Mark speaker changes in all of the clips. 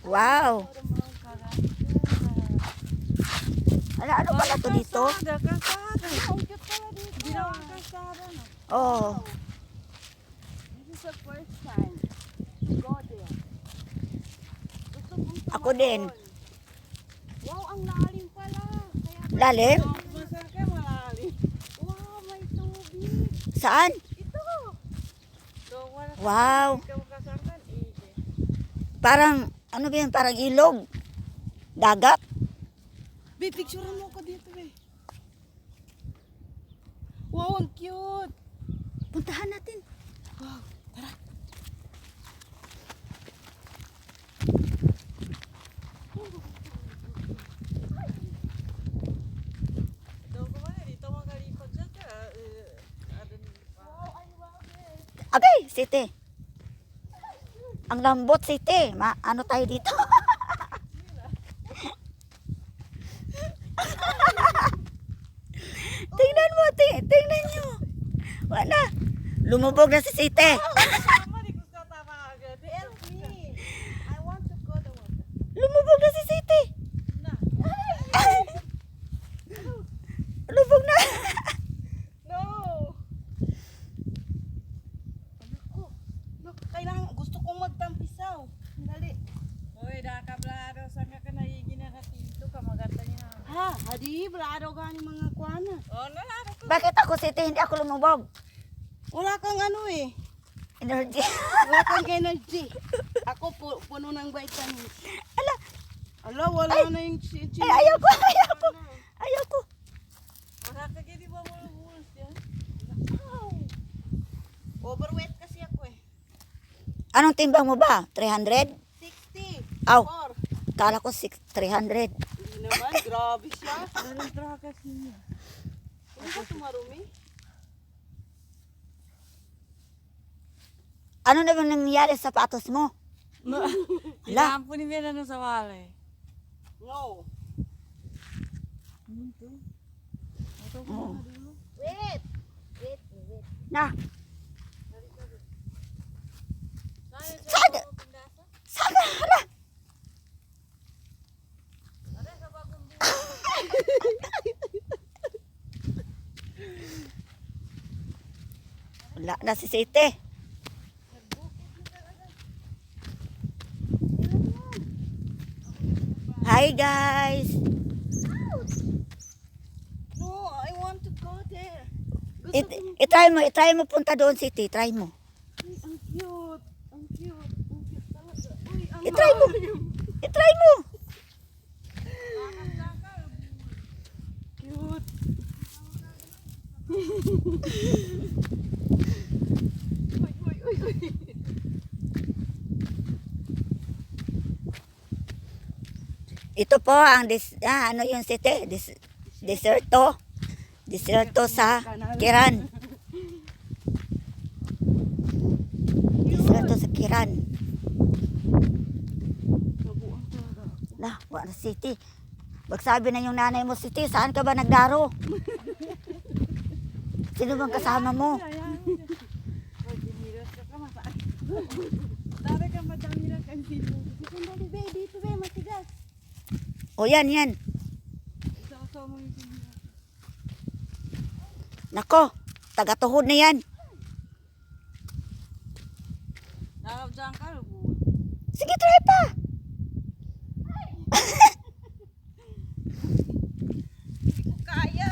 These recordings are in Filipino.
Speaker 1: Wow. Ano pala to dito?
Speaker 2: Kalsada. Ang cute pala dito. Ginawa kalsada, no?
Speaker 1: Oh.
Speaker 2: This is the first time to go there. Gusto kong
Speaker 1: Ako din.
Speaker 2: tumakon. Wow, ang lalim pala. Kaya
Speaker 1: Lalim?
Speaker 2: masakay malalim. Wow, may tubig.
Speaker 1: Saan?
Speaker 2: Ito. So, wala
Speaker 1: Wow.
Speaker 2: ikaw kasangkan,
Speaker 1: Parang, ano ba yun? Parang ilog. Dagat.
Speaker 2: Be, picturean mo ko dito, be. Wow, ang cute.
Speaker 1: Puntahan natin.
Speaker 2: Wow, tara.
Speaker 1: Okay, Siti. Ang lambot, Siti. Ano tayo dito? Tingnan mo, tingnan nyo. Wala. Lumubog na si Siti.
Speaker 2: Help me. I want to go the water.
Speaker 1: Lumubog na si Siti. Lumubog na.
Speaker 2: No. Look, kailangan, gusto kong magtampisaw. Dali.
Speaker 3: Hoy, dakablado sa nga ka naigi na katito ka maganda niya.
Speaker 2: Ha, hadi, brado gani mga kwana.
Speaker 3: Oh, nalaro ko.
Speaker 1: Bakit ako, Siti, hindi ako lumubog?
Speaker 2: Wala kang ano eh.
Speaker 1: Energy.
Speaker 2: Wala kang energy. Ako puno ng vitamins.
Speaker 1: Ala,
Speaker 2: Ala, wala na yung chichi.
Speaker 1: ay, ayoko. Ayoko.
Speaker 3: Makakagini ba mo buhos yan?
Speaker 2: Overweight kasi ako eh.
Speaker 1: Anong timbang mo ba? 300?
Speaker 2: 60.
Speaker 1: Aw.
Speaker 2: Or,
Speaker 1: Kala ko 300.
Speaker 2: hindi naman, grabe siya. Anong trakas niya? Hindi ba tumarumi?
Speaker 1: Ano naman nangyari sa sapatos mo? Ala.
Speaker 3: Hinampo ni Mena no sa wale.
Speaker 2: No.
Speaker 1: Oo.
Speaker 2: Wait.
Speaker 1: Na,
Speaker 3: Sada!
Speaker 1: saka, hala. Wala na si Siti. Hi guys.
Speaker 2: No, I want to go there. Gusto
Speaker 1: It,
Speaker 2: kong-
Speaker 1: itry mo punta doon, Siti. Try mo.
Speaker 2: Ay, ang cute. Ang cute. Ang cute talaga. Uy, ang
Speaker 1: Itry mo.
Speaker 2: lalim.
Speaker 1: Itry mo.
Speaker 2: Cute. Uy.
Speaker 1: Ito po ang ano yung Siti? Deserto. Deserto sa Kiran. Deserto sa Kiran.
Speaker 2: Nabuang talaga.
Speaker 1: Lah, wala Siti. Magsabi na yung nanay mo, Siti, saan ka ba nagdaro? Sino bang kasama mo?
Speaker 3: Ay, diniras ka ka masaan. Dami ka madamiran kang dito.
Speaker 2: Sandali, be. Dito, be. Matigas.
Speaker 1: O yan.
Speaker 3: Isa mo yung diniras.
Speaker 1: Nako, taga-tuhod na yan.
Speaker 3: Nakabdyan ka, lubuan.
Speaker 1: Sige, try pa.
Speaker 2: Hindi ko kaya.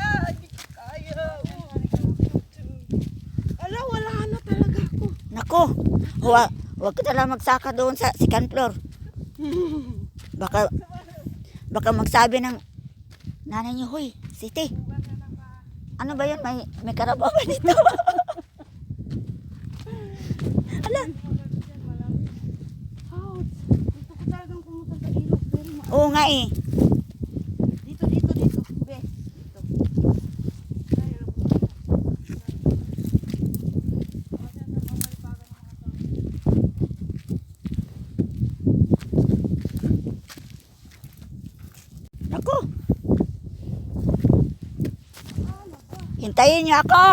Speaker 2: Ala, wala na talaga ako.
Speaker 1: Nako, huwag ka na lang magsaka doon sa second floor. Baka magsabi ng nanay niyo, huy, Siti. Ano ba yun? May karabaw ba dito? Ala,
Speaker 2: Ouch. Gusto ko talagang pumunta sa ilog. Pero
Speaker 1: oo nga eh.
Speaker 2: dito. Be. Dito.
Speaker 1: Nako. Hintayin niyo ako.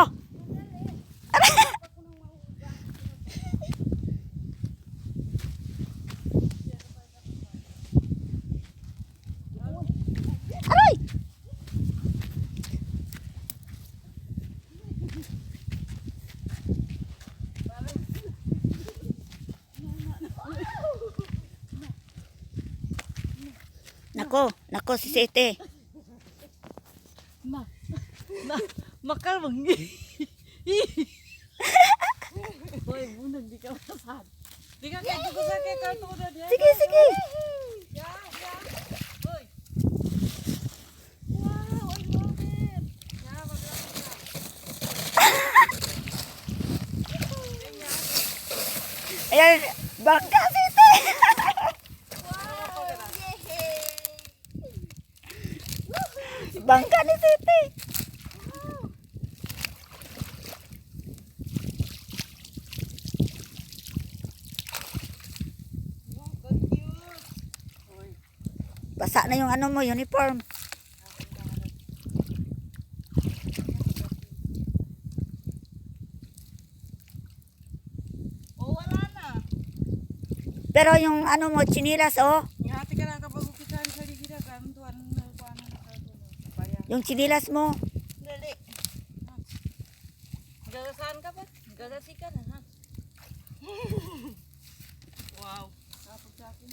Speaker 1: Nako si Siti.
Speaker 3: Makal bang. Hoy, bunag di ka masad. Di ka kaya ko sa kaya karto ko na diyan.
Speaker 1: Sige, sige.
Speaker 3: Ya. Hoy. Wow, I love it. Ya,
Speaker 1: Ayan, bangka Siti. Bangka ni Siti. Basa na yung ano mo, uniform.
Speaker 3: Oh, wala na.
Speaker 1: Pero yung ano mo, chinilas, oh.
Speaker 3: Ngati ka lang kapag ukisan sa ligida kan tuan na kuan na karto. Paya.
Speaker 1: Yung chinilas mo.
Speaker 3: Dali. Gagasan ka ba? Gagasikan ha. Wow. Tapos sa akin.